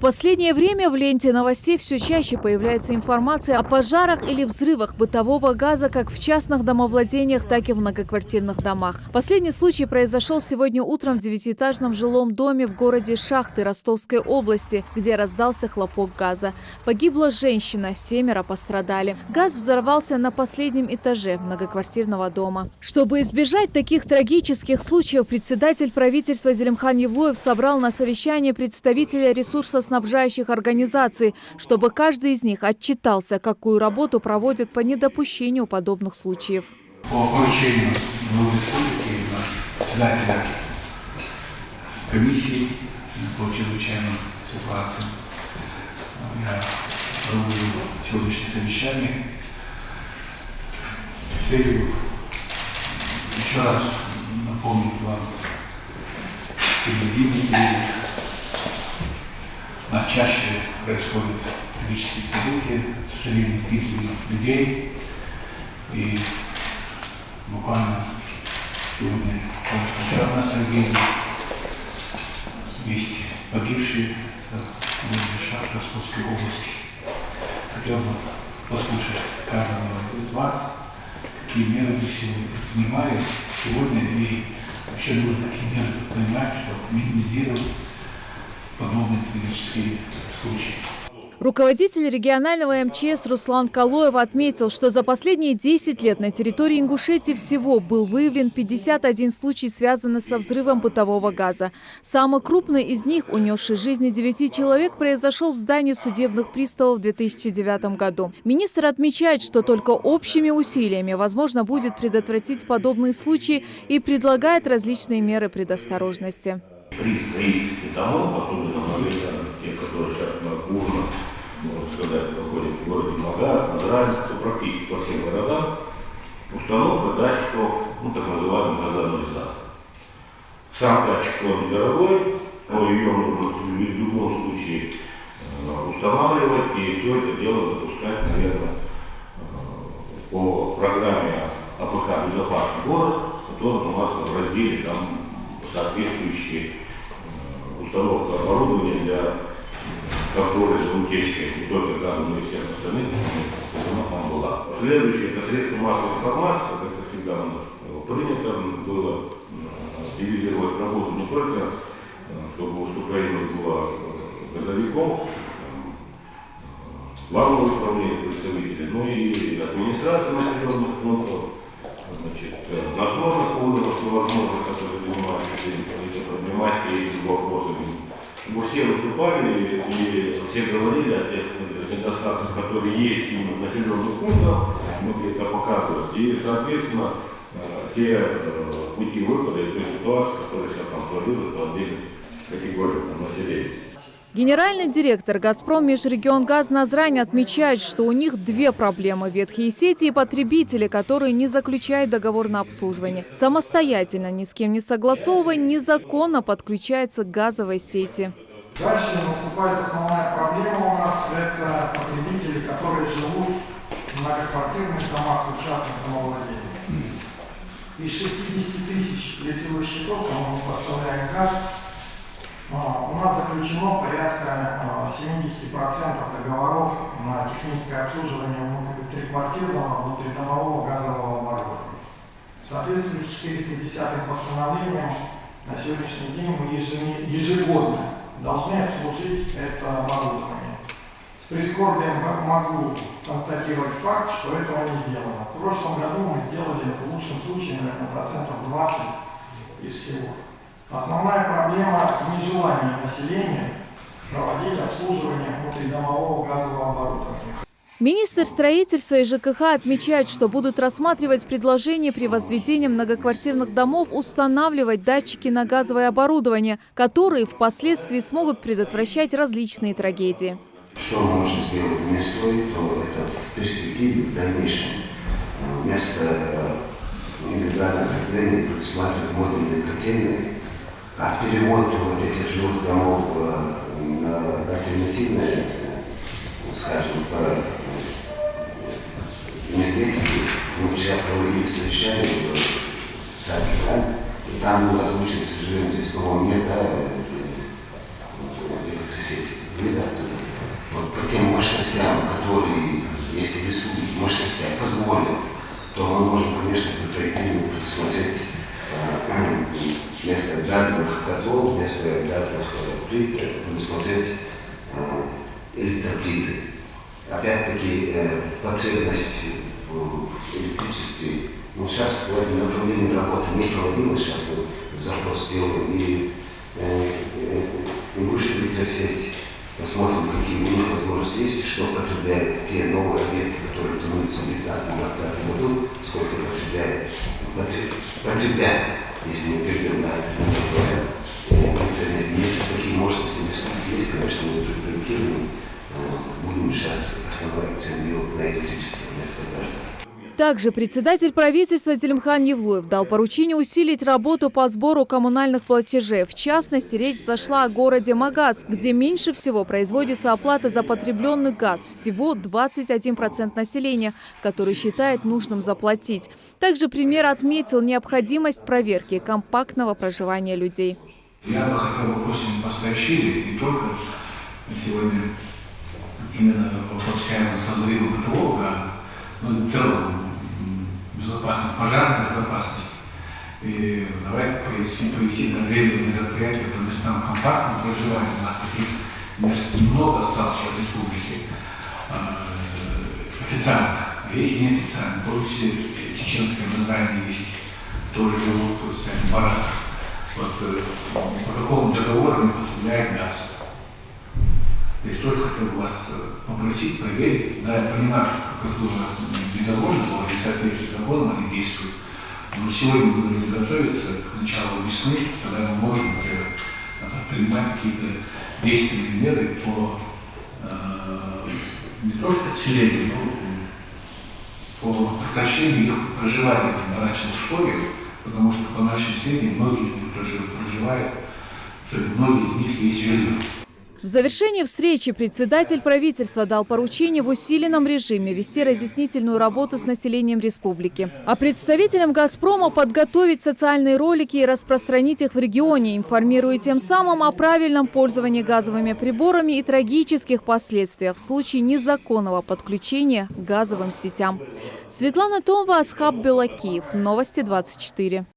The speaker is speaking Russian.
последнее время в ленте новостей все чаще появляется информация о пожарах или взрывах бытового газа как в частных домовладениях, так и в многоквартирных домах. Последний случай произошел сегодня утром в 9-этажном жилом доме в городе Шахты Ростовской области, где раздался хлопок газа. Погибла женщина, 7 пострадали. Газ взорвался на последнем этаже многоквартирного дома. Чтобы избежать таких трагических случаев, председатель правительства Зелимхан Евлоев собрал на совещание представителей ресурсоснабжающих организаций, чтобы каждый из них отчитался, какую работу проводят по недопущению подобных случаев. По поручению главы республики председателя комиссии по чрезвычайным ситуациям я проводил сегодняшнее совещание с целью еще раз напомнить вам зимний период. Чаще происходят трагические события, к сожалению, гибель людей. И буквально сегодня еще одна трагедия. Есть погибшие в городе Шахты Ростовской области. Хотел бы послушать каждого из вас, какие меры вы сегодня принимали сегодня, и вообще нужно такие меры принимать, чтобы минимизировать подобные трагические случаи. Руководитель регионального МЧС Руслан Калоев отметил, что за последние 10 лет на территории Ингушетии всего был выявлен 51 случай, связанный со взрывом бытового газа. Самый крупный из них, унесший жизни 9 человек, произошел в здании судебных приставов в 2009 году. Министр отмечает, что только общими усилиями возможно будет предотвратить подобные случаи и предлагает различные меры предосторожности. При строительстве домов, особенно многоэтажных, те, которые сейчас можно сказать, проходят в городе Магар, Назрань, то практически во всех городах установка датчиков, так называемых газоанализаторов. Сам датчик он недорогой, но ее нужно в любом случае устанавливать, и все это дело запускать, наверное, по программе АПК «Безопасный город», который у нас в разделе там соответствующие установка оборудования для контроля за утечкой не только газа, но и всех остальных, она там была. Следующее – это средство массовой информации, как это всегда принято было активизировать работу не только, чтобы Украина была газовиком, главного управления представителей, но и администрации населенных пунктов, надзорных органов всевозможных, которые занимаются этой проблематикой и вопросами. Мы все выступали и все говорили о тех недостатках, которые есть именно в населенных пунктах, мы это показываем. И, соответственно, те пути выхода из той ситуации, которая сейчас там сложилась по отдельным категориям населения. Генеральный директор «Газпром» Межрегионгаз Назрань отмечает, что у них две проблемы – ветхие сети и потребители, которые не заключают договор на обслуживание. Самостоятельно, ни с кем не согласовывая, незаконно подключаются к газовой сети. Дальше наступает основная проблема у нас – это потребители, которые живут в многоквартирных домах и частных домовладениях. Из 60 тысяч лицевых счетов, кому мы поставляем газ, у нас заключено порядка 70% договоров на техническое обслуживание внутриквартирного, внутридомового газового оборудования. В соответствии с 410 постановлением на сегодняшний день мы ежегодно должны обслужить это оборудование. С прискорбием могу констатировать факт, что этого не сделано. В прошлом году мы сделали в лучшем случае, наверное, 20% из всего. Основная проблема – нежелание населения проводить обслуживание внутридомового газового оборудования. Министр строительства и ЖКХ отмечает, что будут рассматривать предложение при возведении многоквартирных домов устанавливать датчики на газовое оборудование, которые впоследствии смогут предотвращать различные трагедии. Что мы можем сделать вместо того, то это в перспективе, в дальнейшем, вместо индивидуального отопления предусматривать модульные котельные, а перевод вот этих жилых домов на альтернативные, скажем, по энергетике. Мы вчера проводили совещание в Саке, и там было озвучено, к сожалению, здесь, по-моему, нет электросети. видно оттуда. Вот по тем мощностям, которые, если в республике мощности позволят, то мы можем, конечно, предварительно предусмотреть вместо газовых котлов, вместо газовых плит предусмотреть электроплиты. Опять-таки потребность в электричестве, ну, сейчас в этом направлении работа не проводилась, сейчас мы запрос делаем и высшая электросеть, посмотрим, какие у них возможности есть, что потребляют те новые объекты, которые планируются в 2019-2020 году, сколько потребляют, если мы перейдем на альтернативу электроэнергии. Если такие мощности в республике есть, конечно, мы предпринимаем, будем сейчас основной акцент делать на электричество вместо газа. Также председатель правительства Зелимхан Евлоев дал поручение усилить работу по сбору коммунальных платежей. В частности, речь зашла о городе Магаз, где меньше всего производится оплата за потребленный газ. Всего 21% населения, который считает нужным заплатить. Также премьер отметил необходимость проверки компактного проживания людей. Я бы хотел вопросом поставить шире, не только на сегодня именно вопрос связан с разрывом бытового газа, но и в целом безопасность, пожарная безопасность. И давайте провести конкретные мероприятия по местам компактного проживания. У нас таких мест немного осталось в республике официальных, а есть и неофициальных. В Беларуси чеченское название есть, тоже живут, то есть они барак. Вот, по какому договору не потребляет газ. То есть тоже хотел бы вас попросить проверить. Да, я понимаю, что прокуратура недовольна, но в соответствии с законом они действуют. Но сегодня мы должны готовиться к началу весны, когда мы можем уже принимать какие-то действенные меры по не только отселению, но по прекращению их проживания в мрачных условиях, потому что по нашим сведениям многие проживают, то есть многие из них есть жилье. В завершении встречи председатель правительства дал поручение в усиленном режиме вести разъяснительную работу с населением республики. А представителям «Газпрома» подготовить социальные ролики и распространить их в регионе, информируя тем самым о правильном пользовании газовыми приборами и трагических последствиях в случае незаконного подключения к газовым сетям. Светлана Томова, Асхаб Белакиев. Новости 24.